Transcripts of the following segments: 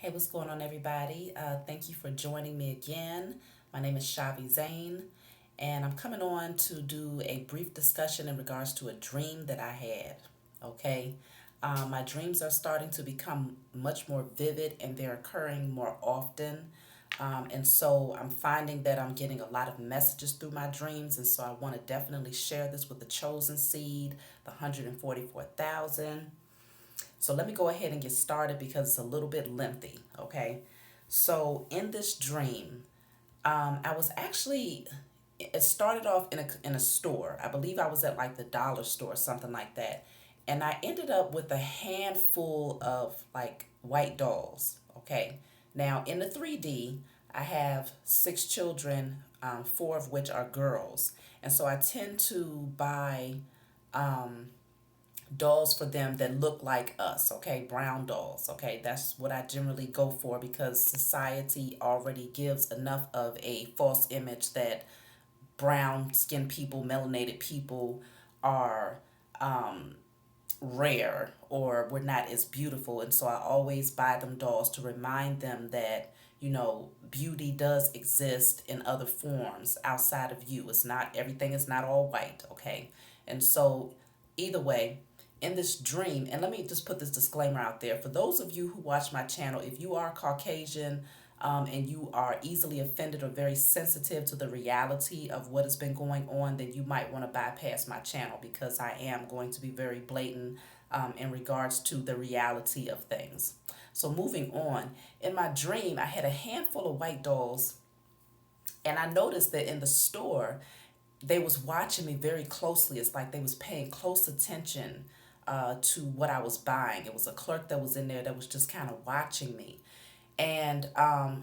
Hey, what's going on, everybody? Thank you for joining me again. My name is Shavi Zane, and I'm coming on to do a brief discussion in regards to a dream that I had. Okay, my dreams are starting to become much more vivid and they're occurring more often. And so I'm finding that I'm getting a lot of messages through my dreams, and so I want to definitely share this with the chosen seed, the 144,000. So let me go ahead and get started because it's a little bit lengthy, okay? So in this dream, I was actually, it started off in a store. I believe I was at like the dollar store, something like that. And I ended up with a handful of like white dolls, okay? Now in the 3D, I have six children, four of which are girls. And so I tend to buy dolls for them that look like us, okay? Brown dolls, okay? That's what I generally go for because society already gives enough of a false image that brown skinned people, melanated people are rare or we're not as beautiful. And so I always buy them dolls to remind them that, beauty does exist in other forms outside of you. It's not, everything is not all white, okay? And so, either way, in this dream, and let me just put this disclaimer out there for those of you who watch my channel, if you are Caucasian, and you are easily offended or very sensitive to the reality of what has been going on, then you might want to bypass my channel because I am going to be very blatant in regards to the reality of things. So moving on, in my dream, I had a handful of white dolls, and I noticed that in the store, they was watching me very closely. It's like they was paying close attention to what I was buying. It was a clerk that was in there that was just kind of watching me. And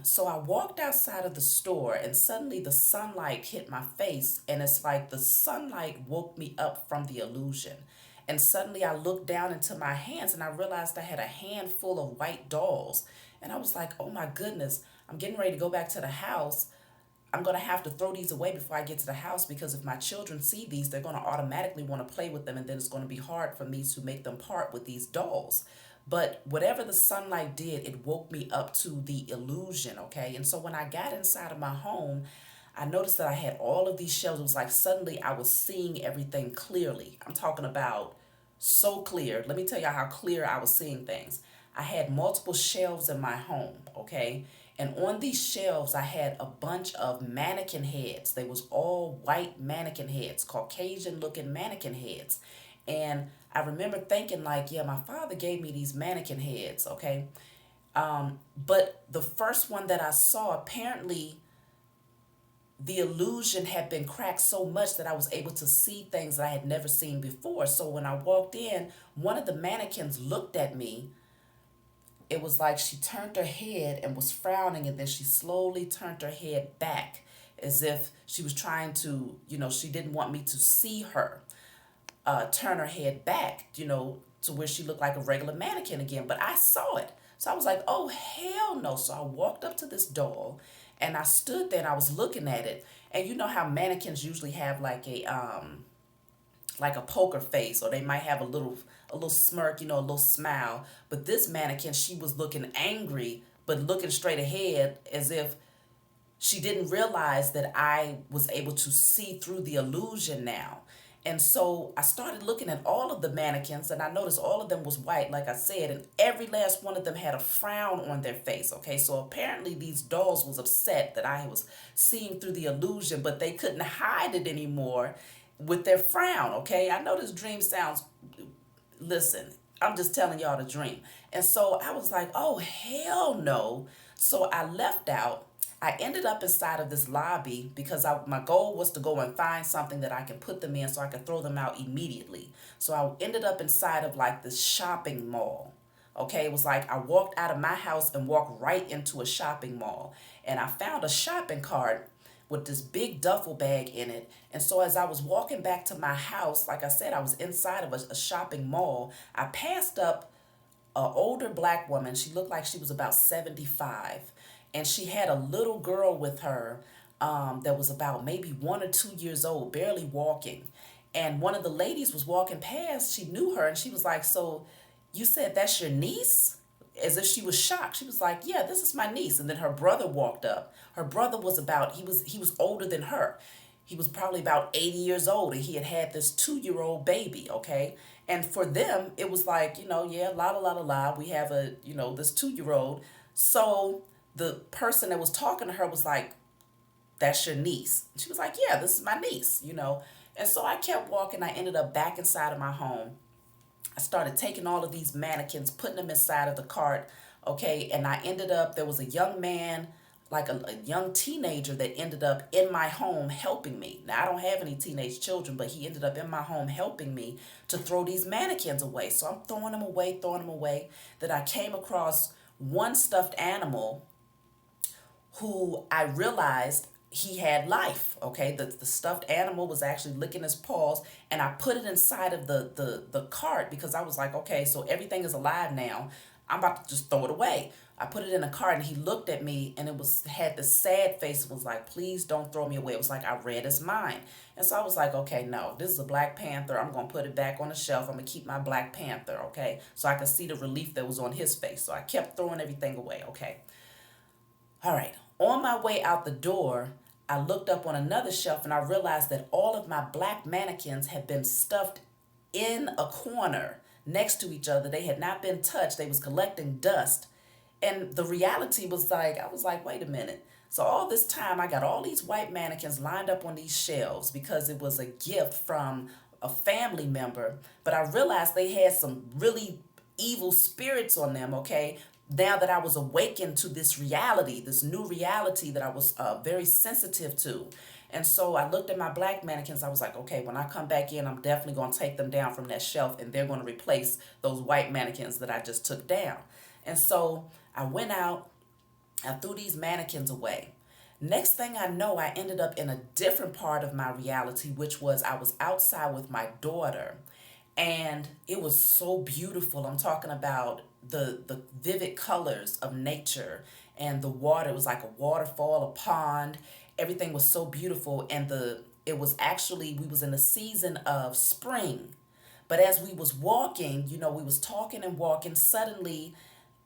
so I walked outside of the store, and suddenly the sunlight hit my face, and it's like the sunlight woke me up from the illusion. And suddenly I looked down into my hands, and I realized I had a handful of white dolls. And I was like, oh my goodness, I'm getting ready to go back to the house. I'm going to have to throw these away before I get to the house because if my children see these, they're going to automatically want to play with them, and then it's going to be hard for me to make them part with these dolls. But whatever the sunlight did, it woke me up to the illusion, okay? And so when I got inside of my home, I noticed that I had all of these shelves. It was like suddenly I was seeing everything clearly. I'm talking about so clear. Let me tell you how clear I was seeing things. I had multiple shelves in my home, okay? And on these shelves, I had a bunch of mannequin heads. They was all white mannequin heads, Caucasian looking mannequin heads. And I remember thinking like, yeah, my father gave me these mannequin heads, okay? But the first one that I saw, apparently the illusion had been cracked so much that I was able to see things that I had never seen before. So when I walked in, one of the mannequins looked at me. It was like she turned her head and was frowning, and then she slowly turned her head back as if she was trying to, she didn't want me to see her turn her head back, to where she looked like a regular mannequin again. But I saw it. So I was like, oh, hell no. So I walked up to this doll and I stood there and I was looking at it. And you know how mannequins usually have like a poker face, or they might have a little smirk, a little smile. But this mannequin, she was looking angry but looking straight ahead as if she didn't realize that I was able to see through the illusion now. And so I started looking at all of the mannequins, and I noticed all of them was white, like I said, and every last one of them had a frown on their face. Okay, so apparently these dolls was upset that I was seeing through the illusion, but they couldn't hide it anymore with their frown. Okay, I know this dream sounds, listen, I'm just telling y'all the dream. And so I was like, oh, hell no. So I left out. I ended up inside of this lobby because my goal was to go and find something that I can put them in so I could throw them out immediately. So I ended up inside of like this shopping mall. Okay, it was like I walked out of my house and walked right into a shopping mall. And I found a shopping cart with this big duffel bag in it. And so as I was walking back to my house, like I said, I was inside of a shopping mall. I passed up an older black woman. She looked like she was about 75. And she had a little girl with her that was about maybe 1 or 2 years old, barely walking. And one of the ladies was walking past. She knew her and she was like, so you said that's your niece? as if she was shocked. She was like, "Yeah, this is my niece." And then her brother walked up. Her brother was about he was older than her. He was probably about 80 years old, and he had had this 2 year old baby. Okay, and for them, it was like, yeah, la la la la la. We have a this 2 year old. So the person that was talking to her was like, "That's your niece." And she was like, "Yeah, this is my niece." And so I kept walking. I ended up back inside of my home. I started taking all of these mannequins, putting them inside of the cart, okay? And I ended up, there was a young man, like a young teenager that ended up in my home helping me. Now, I don't have any teenage children, but he ended up in my home helping me to throw these mannequins away. So I'm throwing them away, throwing them away. Then I came across one stuffed animal who I realized he had life. Okay, the stuffed animal was actually licking his paws, and I put it inside of the cart because I was like, okay, so everything is alive now. I'm about to just throw it away. I put it in a cart, and he looked at me, and it was had this sad face. It was like, please don't throw me away. It was like I read his mind, and so I was like, okay, no, this is a Black Panther. I'm gonna put it back on the shelf. I'm gonna keep my Black Panther, okay, so I could see the relief that was on his face. So I kept throwing everything away, okay. All right. On my way out the door, I looked up on another shelf and I realized that all of my black mannequins had been stuffed in a corner next to each other. They had not been touched. They was collecting dust. And the reality was like, I was like, wait a minute. So all this time I got all these white mannequins lined up on these shelves because it was a gift from a family member. But I realized they had some really evil spirits on them, okay? Now that I was awakened to this reality, this new reality that I was very sensitive to. And so I looked at my black mannequins. I was like, okay, when I come back in, I'm definitely going to take them down from that shelf and they're going to replace those white mannequins that I just took down. And so I went out, I threw these mannequins away. Next thing I know, I ended up in a different part of my reality, which was I was outside with my daughter and it was so beautiful. I'm talking about the vivid colors of nature and the water. It was like a waterfall, a pond. Everything was so beautiful, and the it was actually we was in the season of spring. But as we was walking, we was talking and walking. Suddenly,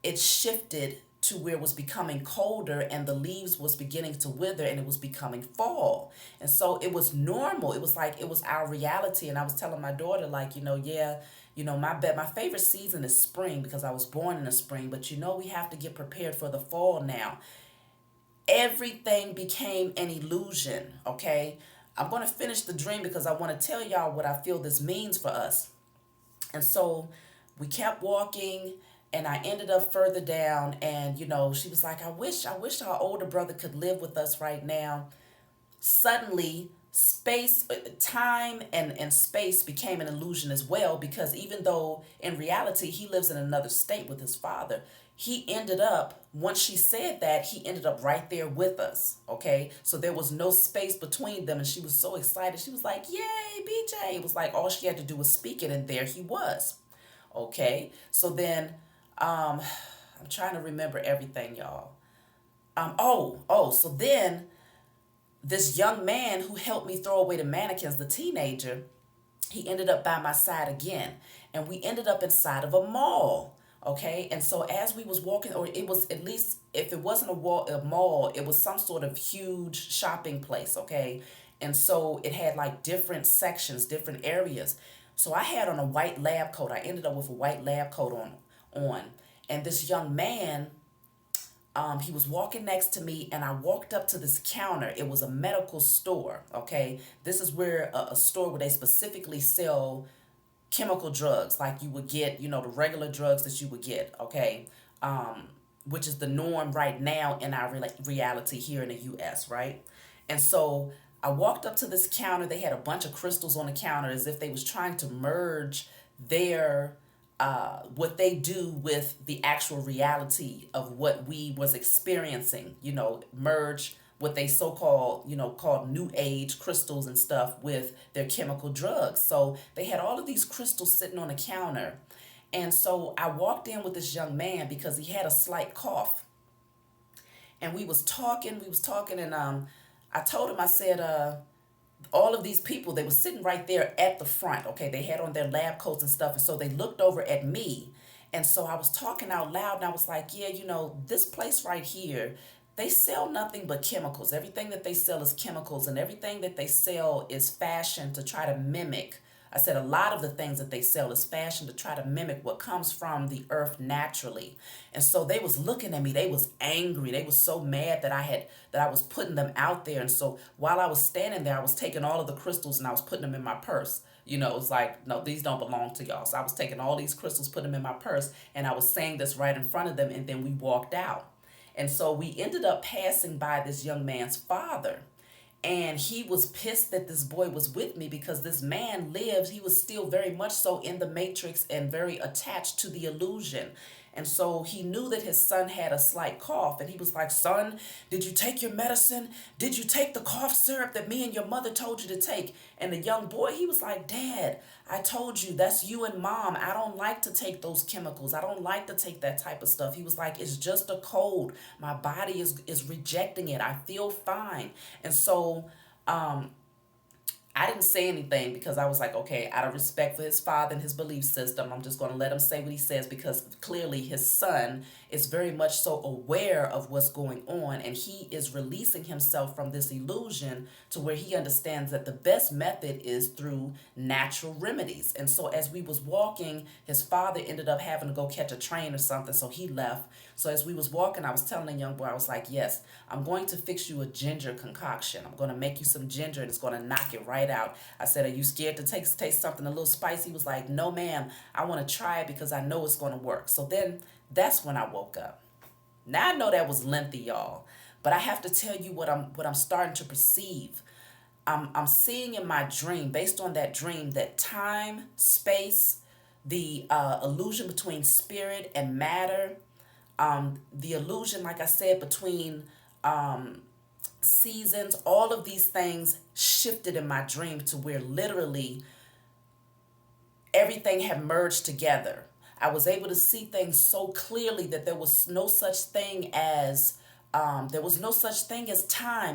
it shifted to where it was becoming colder and the leaves was beginning to wither and it was becoming fall. And so it was normal. It was like it was our reality. And I was telling my daughter, like, yeah, my favorite season is spring because I was born in the spring, but we have to get prepared for the fall now. Everything became an illusion, okay? I'm going to finish the dream because I want to tell y'all what I feel this means for us. And so we kept walking and I ended up further down and she was like, I wish our older brother could live with us right now. Suddenly space time and space became an illusion as well, because even though in reality he lives in another state with his father, he ended up, once she said that, he ended up right there with us. Okay, so there was no space between them and she was so excited. She was like, yay, BJ. It was like all she had to do was speak it and there he was. Okay, so then I'm trying to remember everything, y'all. So then this young man who helped me throw away the mannequins, the teenager, he ended up by my side again. And we ended up inside of a mall. Okay. And so as we was walking, or it was, at least if it wasn't a mall, it was some sort of huge shopping place. Okay. And so it had like different sections, different areas. So I had on a white lab coat. I ended up with a white lab coat on. And this young man, he was walking next to me and I walked up to this counter. It was a medical store, okay? This is where a store where they specifically sell chemical drugs like you would get, the regular drugs that you would get, okay? Which is the norm right now in our reality here in the US, right? And so I walked up to this counter. They had a bunch of crystals on the counter as if they was trying to merge their what they do with the actual reality of what we was experiencing, merge what they so-called, called new age crystals and stuff with their chemical drugs. So they had all of these crystals sitting on the counter. And so I walked in with this young man because he had a slight cough. And we was talking and I told him, I said, all of these people, they were sitting right there at the front. Okay, they had on their lab coats and stuff, and so they looked over at me And so I was talking out loud and I was like, yeah, this place right here, they sell nothing but chemicals. Everything that they sell is chemicals, and everything that they sell is fashion to try to mimic. I said a lot of the things that they sell is fashion to try to mimic what comes from the earth naturally. And so they was looking at me, they was angry. They was so mad that I was putting them out there. And so while I was standing there, I was taking all of the crystals and I was putting them in my purse. It's like, no, these don't belong to y'all. So I was taking all these crystals, putting them in my purse, and I was saying this right in front of them, and then we walked out. And so we ended up passing by this young man's father. And he was pissed that this boy was with me because this man lived, he was still very much so in the matrix and very attached to the illusion. And so he knew that his son had a slight cough. And he was like, son, did you take your medicine? Did you take the cough syrup that me and your mother told you to take? And the young boy, he was like, Dad, I told you that's you and mom. I don't like to take those chemicals. I don't like to take that type of stuff. He was like, it's just a cold. My body is rejecting it. I feel fine. And so I didn't say anything because I was like, okay, out of respect for his father and his belief system, I'm just going to let him say what he says, because clearly his son is very much so aware of what's going on, and he is releasing himself from this illusion to where he understands that the best method is through natural remedies. And so as we was walking, his father ended up having to go catch a train or something, so he left. So as we was walking, I was telling the young boy, I was like, yes, I'm going to fix you a ginger concoction. I'm going to make you some ginger and it's going to knock it right out. I said, are you scared to taste something a little spicy? He was like, no, ma'am, I want to try it because I know it's going to work. So then that's when I woke up. Now I know that was lengthy, y'all, but I have to tell you what I'm starting to perceive. I'm seeing in my dream, based on that dream, that time, space, the illusion between spirit and matter, the illusion, like I said, between seasons, all of these things shifted in my dream to where literally everything had merged together. I was able to see things so clearly that there was no such thing as time,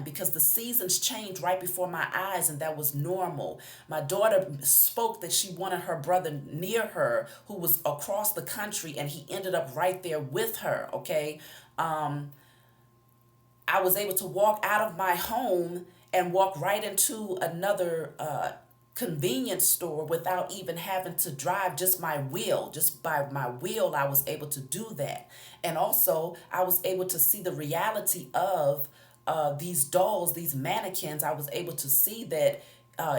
because the seasons changed right before my eyes, and that was normal. My daughter spoke that she wanted her brother near her who was across the country, and he ended up right there with her, okay? I was able to walk out of my home and walk right into another convenience store without even having to drive, just my will. Just by my will, I was able to do that. And also, I was able to see the reality of these dolls, these mannequins. I was able to see that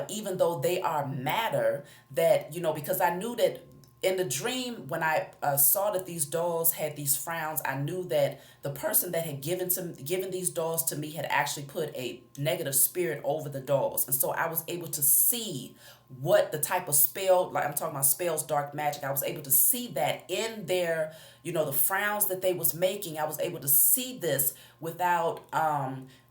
even though they are matter, that, because I knew that in the dream, when I saw that these dolls had these frowns, I knew that the person that had given these dolls to me had actually put a negative spirit over the dolls. And so I was able to see what the type of spell, like I'm talking about spells, dark magic, I was able to see that in their, the frowns that they was making. I was able to see this without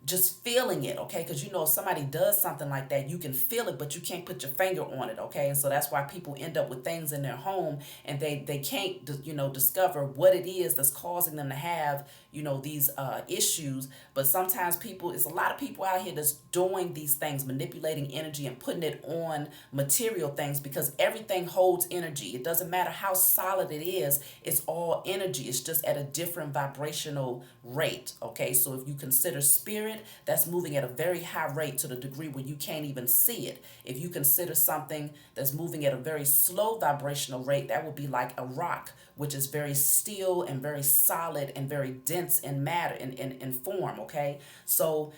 just feeling it, okay? Because if somebody does something like that, you can feel it, but you can't put your finger on it, okay? And so that's why people end up with things in their home, and they can't, discover what it is that's causing them to have, these issues. But sometimes it's a lot of people out here that's doing these things, manipulating energy and putting it on material things, because everything holds energy. It doesn't matter how solid it is, it's all energy. It's just at a different vibrational rate, okay? So if you consider spirit, that's moving at a very high rate to the degree where you can't even see it. If you consider something that's moving at a very slow vibrational rate, that would be like a rock, which is very still and very solid and very dense in matter, in form, okay? So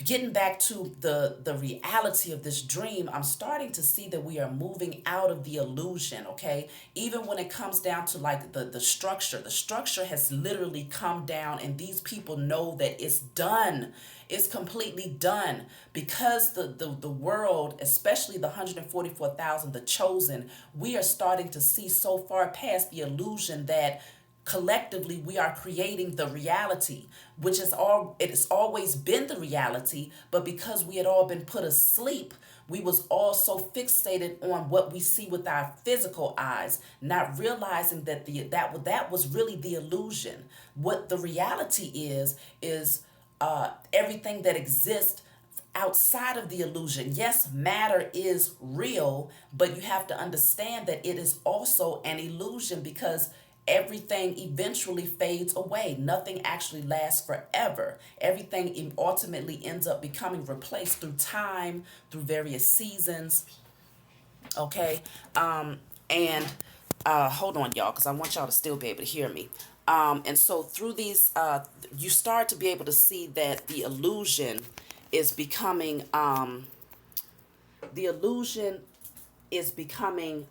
getting back to the reality of this dream, I'm starting to see that we are moving out of the illusion, okay? Even when it comes down to like the structure has literally come down, and these people know that it's done. It's completely done, because the world, especially the 144,000, the chosen, we are starting to see so far past the illusion that collectively we are creating the reality, which it has always been the reality, but because we had all been put asleep, we was all so fixated on what we see with our physical eyes, not realizing that that was really the illusion. What the reality is everything that exists outside of the illusion. Yes, matter is real, but you have to understand that it is also an illusion because everything eventually fades away. Nothing actually lasts forever. Everything ultimately ends up becoming replaced through time, through various seasons. Okay. And hold on, y'all, because I want y'all to still be able to hear me. And so through these, you start to be able to see that is becoming, the illusion is becoming,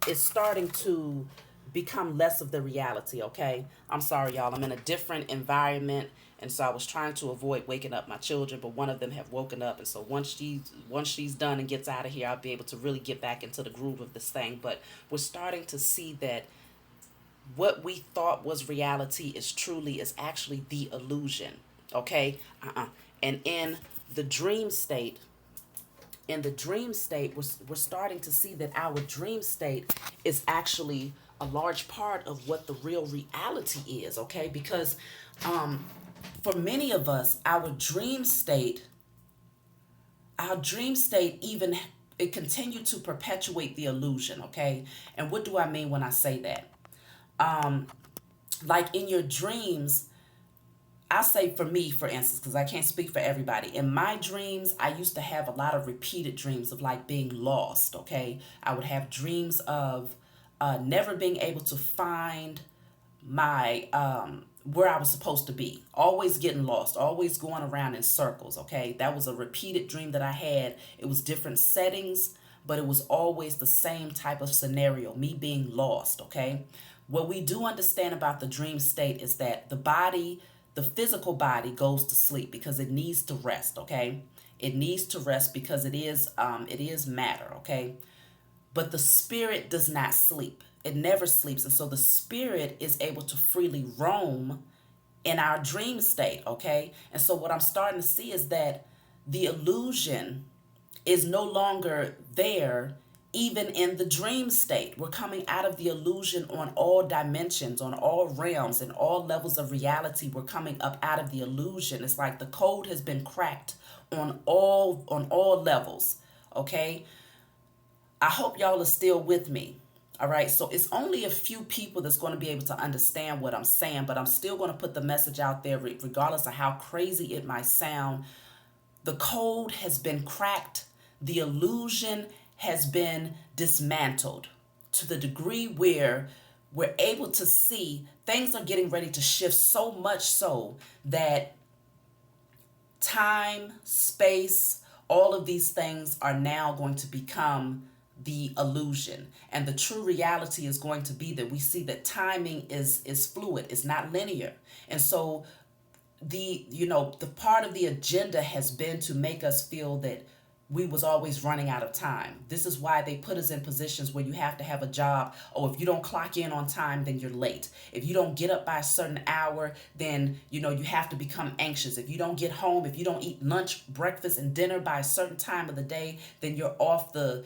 is starting to become less of the reality. Okay. I'm sorry, y'all. I'm in a different environment. And so I was trying to avoid waking up my children, but one of them have woken up. And so once she's done and gets out of here, I'll be able to really get back into the groove of this thing. But we're starting to see that what we thought was reality is actually the illusion. Okay. And the dream state, we're starting to see that our dream state is actually a large part of what the real reality is. Okay. Because um, for many of us, our dream state even, it continued to perpetuate the illusion. Okay. And what do I mean when I say that? Like in your dreams, I'll say for me, for instance, because I can't speak for everybody. In my dreams, I used to have a lot of repeated dreams of like being lost. Okay. I would have dreams of never being able to find my where I was supposed to be. Always getting lost, always going around in circles. Okay. That was a repeated dream that I had. It was different settings, but it was always the same type of scenario, me being lost. Okay. What we do understand about the dream state is that the physical body goes to sleep because it needs to rest. Okay. It needs to rest because it is matter. Okay. But the spirit does not sleep. It never sleeps. And so the spirit is able to freely roam in our dream state. Okay. And so what I'm starting to see is that the illusion is no longer there, even in the dream state. We're coming out of the illusion on all dimensions, on all realms, and all levels of reality. We're coming up out of the illusion. It's like the code has been cracked on all levels. Okay. I hope y'all are still with me. All right. So it's only a few people that's going to be able to understand what I'm saying, but I'm still going to put the message out there, regardless of how crazy it might sound. The code has been cracked. The illusion has been dismantled to the degree where we're able to see things are getting ready to shift, so much so that time, space, all of these things are now going to become the illusion. And the true reality is going to be that we see that timing is fluid, it's not linear. And so the part of the agenda has been to make us feel that we was always running out of time. This is why they put us in positions where you have to have a job. Oh, if you don't clock in on time, then you're late. If you don't get up by a certain hour, then you have to become anxious. If you don't get home, if you don't eat lunch, breakfast, and dinner by a certain time of the day, then you're off the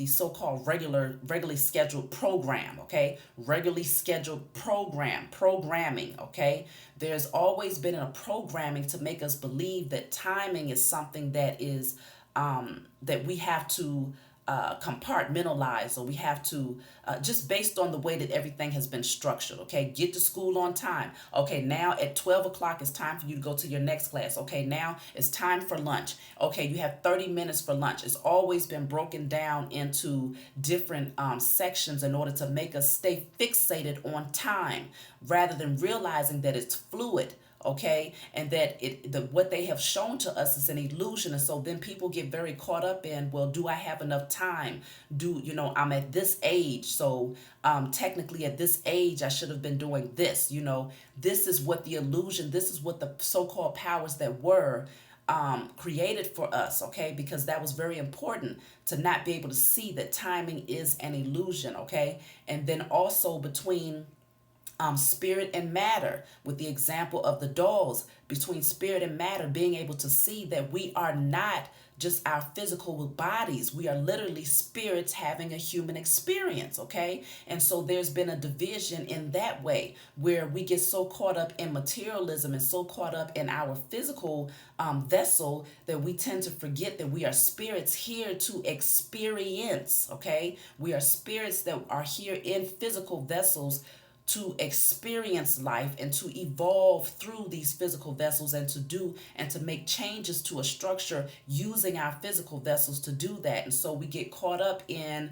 so-called regularly scheduled program. Okay, regularly scheduled programming. Okay, there's always been a programming to make us believe that timing is something that we have to compartmentalize, or we have to just based on the way that everything has been structured. Okay, get to school on time. Okay, now at 12 o'clock it's time for you to go to your next class. Okay, now it's time for lunch. Okay, you have 30 minutes for lunch. It's always been broken down into different sections in order to make us stay fixated on time rather than realizing that it's fluid. Okay, and that what they have shown to us is an illusion. And so then people get very caught up in, well, do I have enough time? I'm at this age, so technically at this age I should have been doing this. This is what the illusion, this is what the so-called powers that were created for us. Okay, because that was very important, to not be able to see that timing is an illusion. Okay, and then also between spirit and matter, with the example of the dolls, between spirit and matter, being able to see that we are not just our physical bodies. We are literally spirits having a human experience, okay? And so there's been a division in that way where we get so caught up in materialism and so caught up in our physical vessel that we tend to forget that we are spirits here to experience, okay? We are spirits that are here in physical vessels to experience life and to evolve through these physical vessels and to do and to make changes to a structure using our physical vessels to do that. And so we get caught up in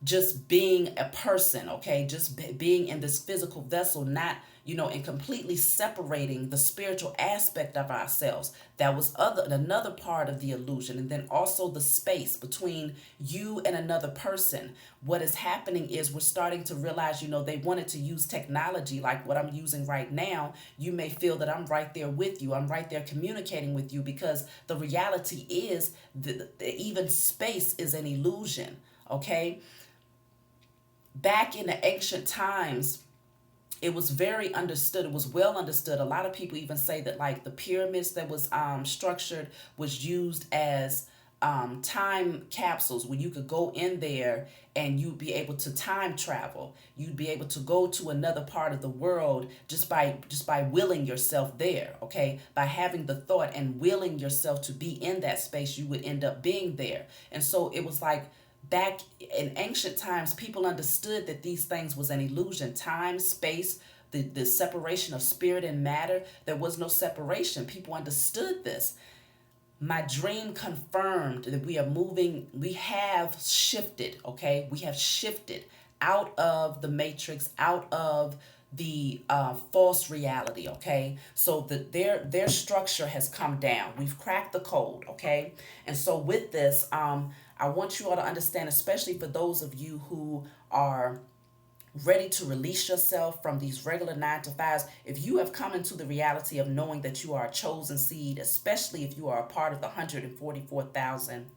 just being a person, okay? Just being in this physical vessel, not, and completely separating the spiritual aspect of ourselves. That was another part of the illusion. And then also the space between you and another person. What is happening is we're starting to realize, they wanted to use technology like what I'm using right now. You may feel that I'm right there with you. I'm right there communicating with you, because the reality is that even space is an illusion, okay? Back in the ancient times, it was very understood. It was well understood. A lot of people even say that like the pyramids that was structured was used as time capsules where you could go in there and you'd be able to time travel. You'd be able to go to another part of the world just by willing yourself there, okay? By having the thought and willing yourself to be in that space, you would end up being there. And so it was like back in ancient times, people understood that these things was an illusion. Time, space, the separation of spirit and matter. There was no separation. People understood this. My dream confirmed that we have shifted, okay? We have shifted out of the matrix, out of the false reality, okay? So their structure has come down. We've cracked the code, okay? And so with this, I want you all to understand, especially for those of you who are ready to release yourself from these regular 9 to 5s. If you have come into the reality of knowing that you are a chosen seed, especially if you are a part of the 144,000,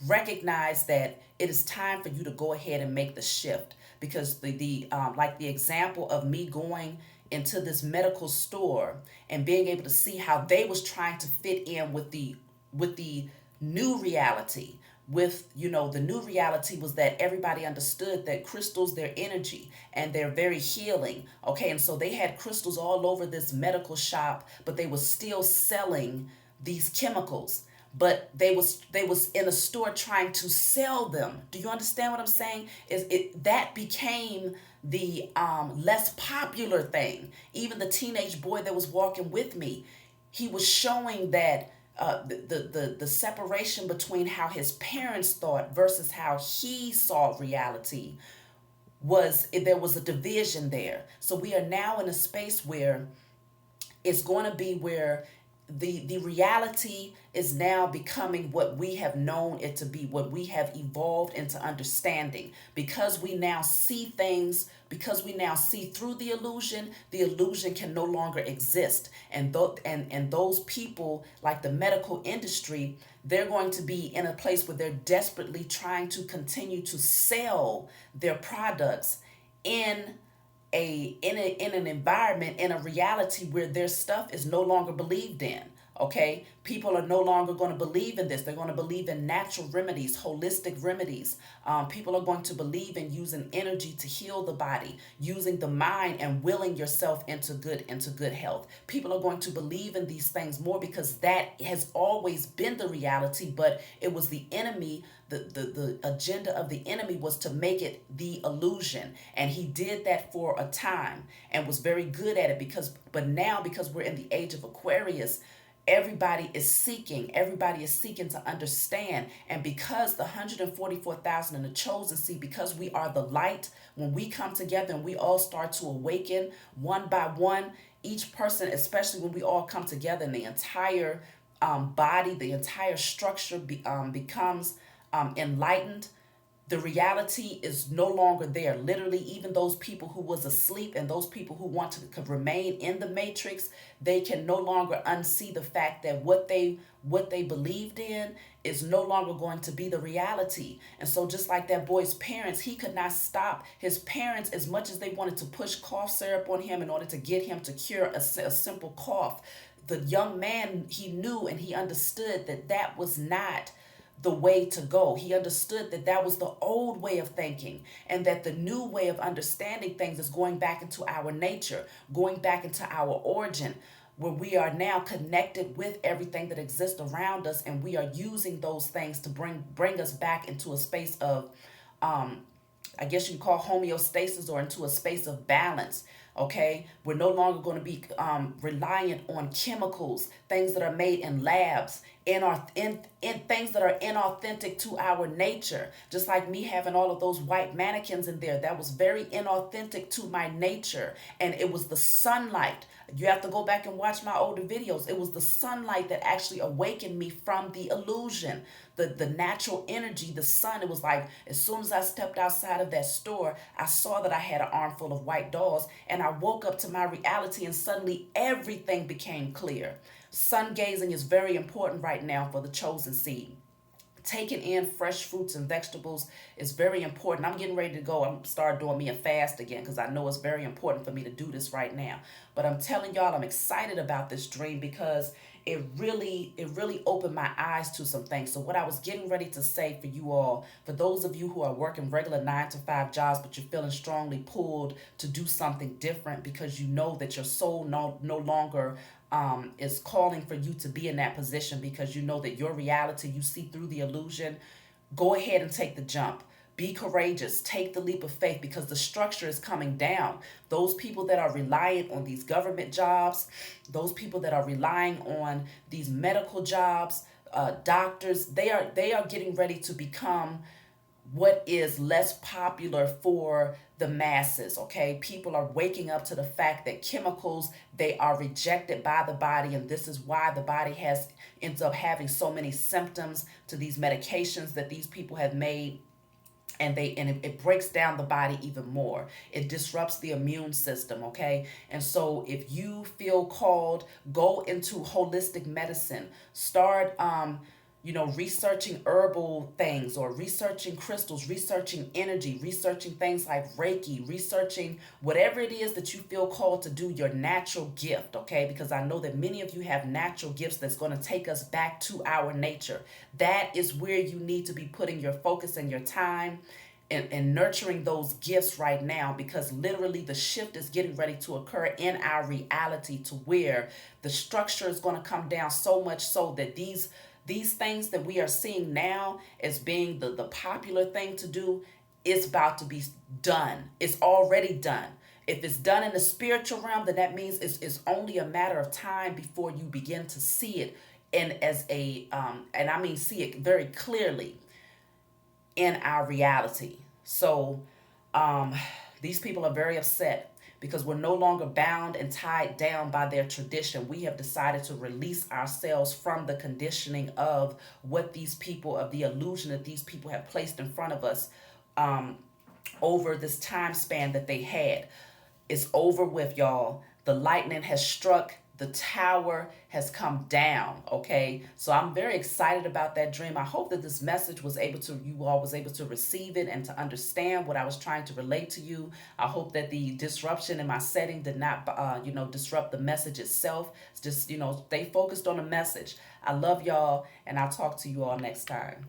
recognize that it is time for you to go ahead and make the shift, because the like the example of me going into this medical store and being able to see how they was trying to fit in with the new reality. With the new reality was that everybody understood that crystals, their energy, and they're very healing, okay? And so they had crystals all over this medical shop, but they were still selling these chemicals, but they was in a store trying to sell them. Do you understand what I'm saying? Is it that became the less popular thing? Even the teenage boy that was walking with me, he was showing that the separation between how his parents thought versus how he saw reality, there was a division there. So we are now in a space where it's going to be where the reality is now becoming what we have known it to be, what we have evolved into understanding, because we now see things, because we now see through the illusion can no longer exist. And those people, like the medical industry, they're going to be in a place where they're desperately trying to continue to sell their products in an environment, in a reality where their stuff is no longer believed in. Okay, people are no longer going to believe in this. They're going to believe in natural remedies, holistic remedies. People are going to believe in using energy to heal the body, using the mind and willing yourself into good health. People are going to believe in these things more, because that has always been the reality, but it was the enemy. The agenda of the enemy was to make it the illusion, and he did that for a time and was very good at it, but now, because we're in the age of Aquarius, everybody is seeking to understand. And because the 144,000 and the chosen see, because we are the light, when we come together and we all start to awaken one by one, each person, especially when we all come together, and the entire body, the entire structure becomes enlightened, The reality is no longer there. Literally, even those people who was asleep and those people who want to remain in the matrix, they can no longer unsee the fact that what they believed in is no longer going to be the reality. And so just like that boy's parents, he could not stop his parents as much as they wanted to push cough syrup on him in order to get him to cure a simple cough. The young man, he knew and he understood that that was not the way to go. He understood that that was the old way of thinking, and that the new way of understanding things is going back into our nature, going back into our origin, where we are now connected with everything that exists around us, and we are using those things to bring us back into a space of um, I guess you call homeostasis, or into a space of balance. Okay, we're no longer going to be reliant on chemicals, things that are made in labs, in things that are inauthentic to our nature. Just like me having all of those white mannequins in there, that was very inauthentic to my nature, and it was the sunlight. You have to go back and watch my older videos. It was the sunlight that actually awakened me from the illusion, the natural energy, the sun. It was like as soon as I stepped outside of that store, I saw that I had an armful of white dolls, and I woke up to my reality, and suddenly everything became clear. Sun gazing is very important right now for the chosen seed. Taking in fresh fruits and vegetables is very important. I'm getting ready to go. I'm start doing me a fast again because I know it's very important for me to do this right now. But I'm telling y'all, I'm excited about this dream because it really opened my eyes to some things. So what I was getting ready to say for you all, for those of you who are working regular 9 to 5 jobs, but you're feeling strongly pulled to do something different because you know that your soul no longer is calling for you to be in that position, because you know that your reality, you see through the illusion. Go ahead and take the jump. Be courageous. Take the leap of faith, because the structure is coming down. Those people that are reliant on these government jobs, those people that are relying on these medical jobs, doctors, they are getting ready to become what is less popular for the masses. Okay, people are waking up to the fact that chemicals, they are rejected by the body, and this is why the body ends up having so many symptoms to these medications that these people have made. And it breaks down the body even more. It disrupts the immune system. Okay, and so if you feel called, go into holistic medicine. Start researching herbal things, or researching crystals, researching energy, researching things like Reiki, researching whatever it is that you feel called to do, your natural gift, okay? Because I know that many of you have natural gifts that's going to take us back to our nature. That is where you need to be putting your focus and your time, and nurturing those gifts right now, because literally the shift is getting ready to occur in our reality, to where the structure is going to come down so much so that these things that we are seeing now as being the popular thing to do is about to be done. It's already done. If it's done in the spiritual realm, then that means it's only a matter of time before you begin to see it, and I mean see it very clearly in our reality. So these people are very upset because we're no longer bound and tied down by their tradition. We have decided to release ourselves from the conditioning of what these people, of the illusion that these people have placed in front of us over this time span that they had. It's over with, y'all. The lightning has struck. The tower has come down. Okay, so I'm very excited about that dream. I hope that this message you all was able to receive it and to understand what I was trying to relate to you. I hope that the disruption in my setting did not disrupt the message itself. It's just stay focused on the message. I love y'all, and I'll talk to you all next time.